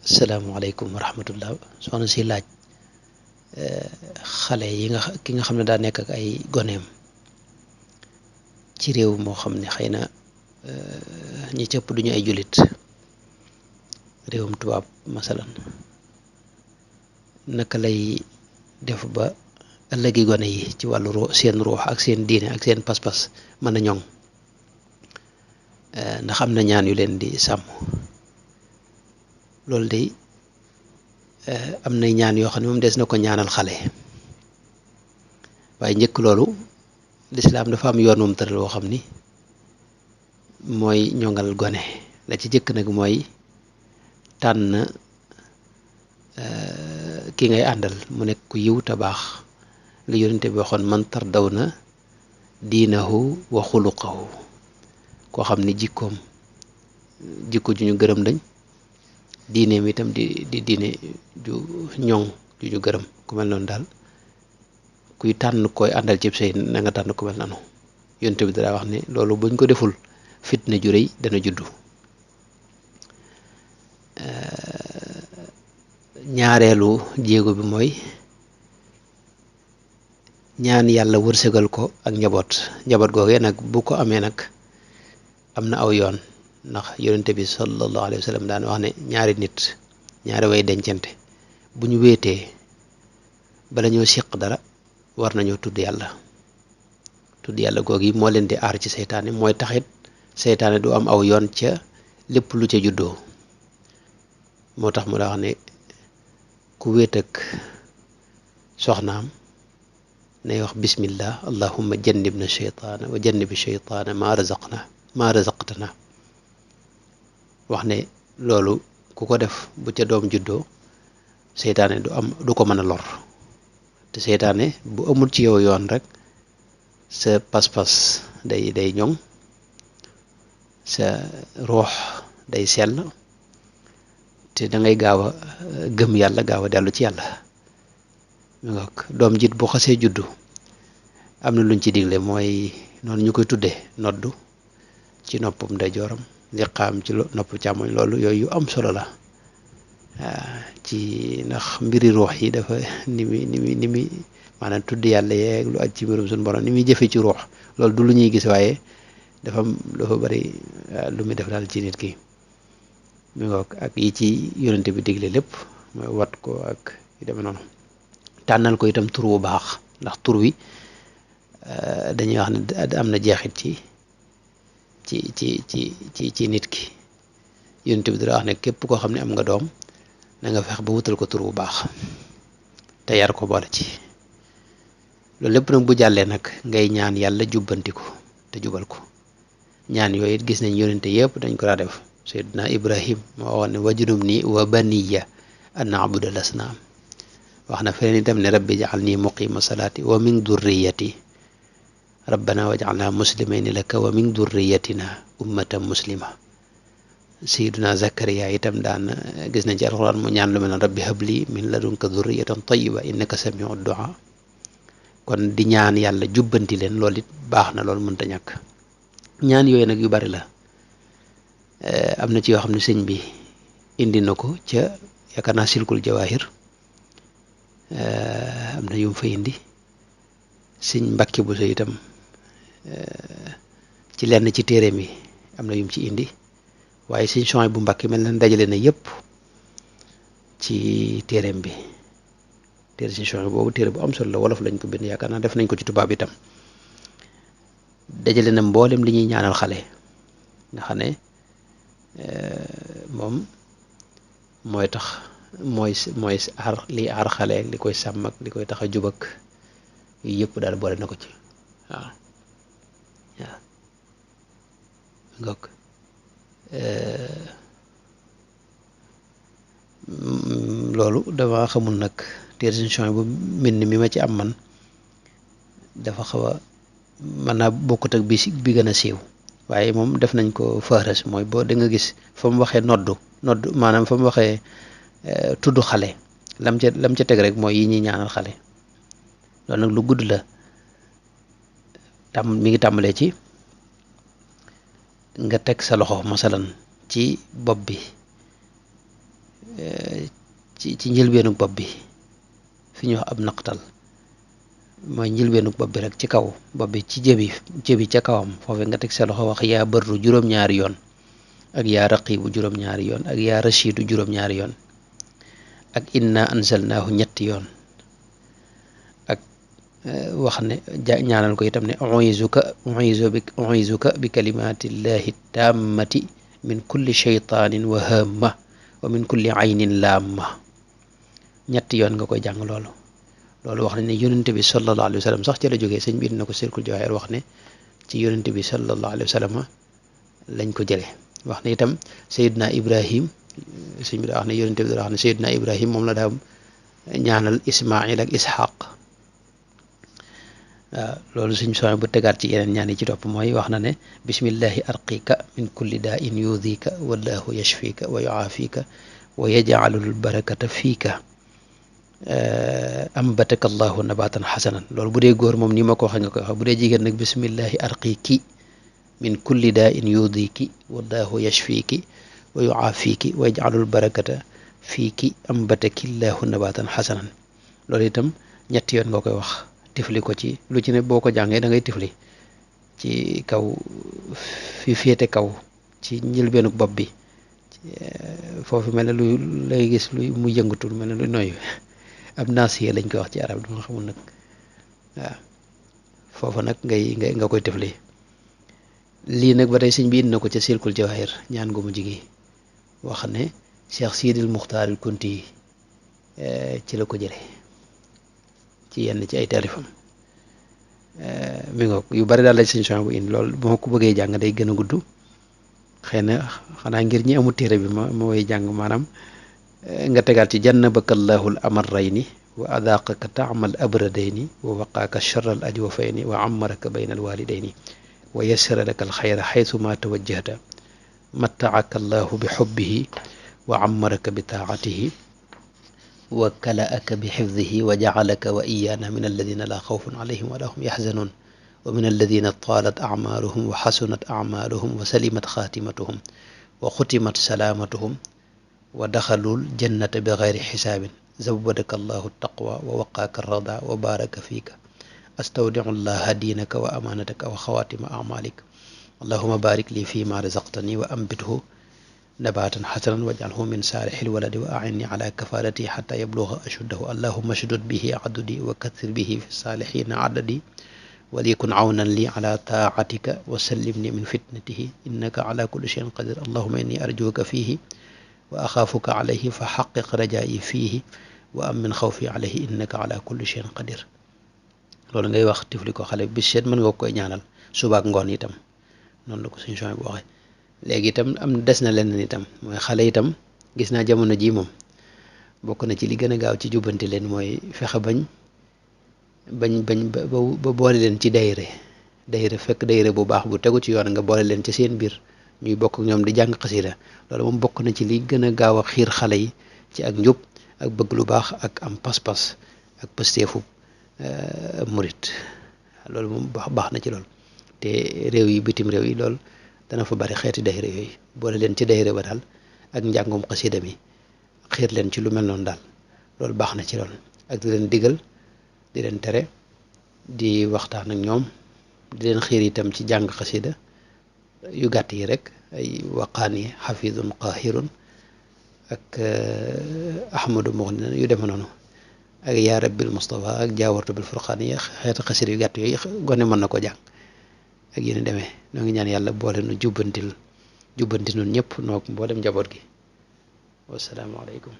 asalaamaaleykum wa rahmatullah soxna si laaj xale yi ki nga xam ne daa nekk ak ay goneem ci réew moo xam ne xëy na ñi cëpp duñu ay jullit réewum tubaab masalan naka lay def ba ëllëgi gone yi ci wàllu seen ruux ak seen diine ak seen pas-pas mën a ñoŋ ndax am na ñaan yu leen di sàmm loolu de am na ñaan yoo xam ne moom des na ko ñaanal xale waaye njëkk loolu lislaam dafa am yoon moom tëral woo xam ni mooy ñoŋal gone la ci jëkk nag mooy tànn ki ngay àndal mu nekk ku yiw te baax li yonente bi waxoon man tardawna diinahu wa xuluqahu koo xam ni jikko ju ñu gërëm lañ diineem itam di diine ju ñoŋ ju ñu gërëm ku mel noonu daal kuy tànn koy àndal cib sëy na nga tànn ku mel noonu yonte bi dara wax ne loolu buñ ko deful fitna ju rëy dana juddu ñaareelu jéego bi mooy ñaan yàlla wërsëgal ko ak njaboot googee nag bu ko amee nag am na aw yoon ndax yonente bi sallallahu alayhi wa sallam daan wax ne ñaari way dencante bu ñu wéetee bala ñoo siq dara war nañoo tudd yàlla googu yi moo leen di aar ci seytaane mooy taxit seytaane du am aw yoon ca lépp lu ca juddoo moo tax mu daa wax ne ku wéet ak soxnaam nay wax bismillah allahumma jannibna sheytaana wa jannibi sheytaana ma razaqtana wax ne loolu ku ko def bu ca doom juddoo seytaane du ko mën a lor te seytaane bu amul ci yow yoon rek sa pas-pas day ñoŋ sa ruux day sell te da ngay gaaw a gëm yàlla gaaw a dellu ci yàlla doom jit bu xasee juddu am na luñ ci digle mooy noonu ñu koy tuddee noddu ci noppum ndeyjooram liqaam ci nopp càmmoñ loolu yooyu yu am solo la ci ndax mbiri ruux yi dafa ni muy maanaam tudd yàlla yeeg lu aj ci mbirum suñu borom ni muy jëfe ci ruux loolu du lu ñuy gis waaye dafa bari lu muy def daal ci nit ki mi ngoog ak yi ci yonente bi digle lépp mooy wat ko ak yu demee noonu tànnal ko itam tur bu baax ndax tur wi dañuy wax ne am na jeexit ci nit ki yonente bi dara wax ne képp koo xam ne am nga doom na nga fex ba wutal ko tur bu baax te yar ko boole ci loolu lépp nag bu jàllee nag ngay ñaan yàlla jubbanti ko te jubal ko ñaan yooyu it gis nañ yonente yëpp dañ ko daa def sayyidina ibrahim moo waxoon ne wajnubni wa baniya an na'budal asnaam wax na feneen itam ne rabbi ja'alni muqima salaati wa min durriyati rabbana waj'alna muslimayni laka wa min durriyatina ummatan muslima sayyiduna zakariya itam daan gis nañ ci alxuraan mu ñaan lu mel noonu rabbi habli min ladunka durriyatan tayyiba innaka samiu du'a kon di ñaan yàlla jubbanti leen loolu it baax na loolu mënta ñàkk ñaan yooyu nag yu bari la am na ci yoo xam ne sëñ bi indi na ko ca yaakaar naa silkul jawahir am na yum fa indi sëñ Mbàkke bu so itam ci lenn ci téere mi am na yum ci indi waaye sëñ Suhaybu bu Mbàkke mel na dajale na yépp ci téereem bi téere sëñ Suhaybu boobu téere bu am solo la wolof lañ ko bind yaakaar naa def nañ ko ci tubaab itam dajale na mboolem li ñuy ñaanal xale nga xam ne moom mooy tax mooy aar liy aar xale li koy sàmm ak li koy tax a jub ak yooyu yëpp daal boole na ko ci waaw ngok loolu dama xamul nag téere solution bu mbind mi ma ci am man dafa xaw a mën naa bokkut ak bi gën a siiw waaye moom def nañ ko faares mooy boo da nga gis fa mu waxee noddu maanaam fa mu waxee tudd xale lam ca teg rek mooy yi ñuy ñaanal xale loolu nag lu gudd la mi ngi tàmbalee ci nga teg sa loxo masalan ci bopp bi ci njëlbeenu bopp bi fi ñuy wax ab naqtal mooy njëlbeenu bopp bi rek ci kaw bopp bi ci jëbi ca kawam foofu nga teg sa loxo wax yaa barru juróom-ñaari yoon ak yaa raqibu juróom-ñaari yoon ak yaa rashidu juróom-ñaari yoon ak inna anzalnaahu ñetti yoon ak wax ne ñaanal ko itam ne u'izuka bi kalimatillahi tammati min kulli shaytanin wa hamma wa min kulli aynin laamma ñetti yoon nga koy jàng loolu wax ne yonente bi sallallahu alayhi wa sallam sax ci la jógee sëñ bi na ko Sirkul Jawaahir wax ne ci yonente bi sallallahu alayhi wa sallam lañ ko jëlee wax ne itam Seydina Ibrahim sëñ bi daa wax ne yonente bi daa wax ne Seydina Ibrahim moom la daa ñaanal Ismail ak Ishaq waaw loolu suñ sooy bu tegaat ci yeneen ñaan yi ci topp mooy wax na ne bismillahi arqika min kulli daa in yudika wallahu yashfika wa yuafika wa yajcalul barakata fiika ambataka allahu nabatan xasanan loolu bu dee góor moom ni ma ko waxee nga koy wax bu dee jigéen nag bismillahi arqiki min kulli daa in yudiki wallahu yashfiki wa yuafiki wa yajcalul barakata fiiki ambataki allahu nabatan xasanan loolu itam ñetti yoon nga koy wax tifli ko ci lu ci ne boo ko jàngee da ngay tifli ci kaw fi féete kaw ci njëlbeenu bopp bi foofu mel ne lu lay gis luy mu yëngatul mel ne luy noyyu ab naasiya lañ koy wax ci arab dama xamul nag waaw foofu nag nga koy tifli lii nag ba tey sëñ bi indi na ko ca Sirkul Jawaahir ñaan gu mu jigi wax ne Cheikh Sidil Muxtaaril Kunti ci la ko jële ci yenn ci ay taalifam mi ngoog yu bari daal la sëñ Suhaybu bu indi loolu moo ko bëggee jàng day gën a gudd xëy na xanaa ngir ñi amul téere bi ma way jàng maanaam nga tegaat ci jannabaka llahul amarrayni wa adaqaka taamal abradayni wa waqaaka charra al ajwafayni wa ammaraka bayna al walidayni wa yassara laka al xayra xaytu ma tawajjahta mattaaka allahu bi xubbihi wa ammaraka bi taatihi wa kalaaka bi xifdihi wa jacalaka wa iyaana min alladina laa xawfun alayhim wala hum yaxzanuun wa min alladina taalat acmaaluhum wa xasunat acmaaluhum wa salimat xaatimatuhum wa xutimat salaamatuhum wa daxalul jannata bi gayri xisaabin zawadaka allahu taqwa wa waqaaka rada wa baaraka fiika astawdicu llaha diinaka wa amaanataka wa xawaatima acmaalik allahuma baarik lii fi ma razaqtani wa ambithu nabatan xasanan wajcalhu min saalixil waladi wa aعني ala kafalati xata yabluga ashuddahu allahuma shdud bihi adudi wa kathir bihi fi saalixina adadi waliyakun cawnan li ala taacatika wa sallimni min fitnatihi innaka ala kulli cheyin qadir allahuma inni arjuka fihi wa axaafuka alayhi fa xaqiq rajaayi fiihi wa am min xawfi alayhi innaka ala kulli cheyin qadir loolu ngay wax tifli ko xale bi seet mën nga koy ñaanal subaak ngoon itam noonu la ko suñu Suhaybu bu waxee léegi itam am des na leneen itam mooy xale itam gis naa jamono ji moom bokk na ci li gën a gaaw ci jubbanti leen mooy fexe bañ ba boole leen ci dayre fekk dayre bu baax bu tegu ci yoon nga boole leen ci seen biir ñuy bokk ak ñoom di jàng xasida loolu moom bokk na ci li gën a gaaw a xiir xale yi ci ak njub ak bëgg lu baax ak am pas-pas ak pësteefu murit loolu moom baax na ci lool te réew yi bitim réew yi lool dana fa bari xeeti dayre yooyu boole leen ci dayre ba daal ak njàngum xasida mi xiir leen ci lu mel noonu daal loolu baax na ci lool ak di leen digal di leen tere di waxtaan ak ñoom di leen xiir itam ci jàng xasida yu gàtt yi rek ay waqaani xafidun qahirun ak ahmadu muxnin yu deme noonu ak yaa rabbil mustafa ak jaawartu bil furqaan yi xeeti xasida yu gàtt yooyu gone mën na ko jàng ak yéen demee noo ngi ñaan yàlla boole nu jubbanti nun ñëpp noo mboolem njaboot gi wassalaamu aleykum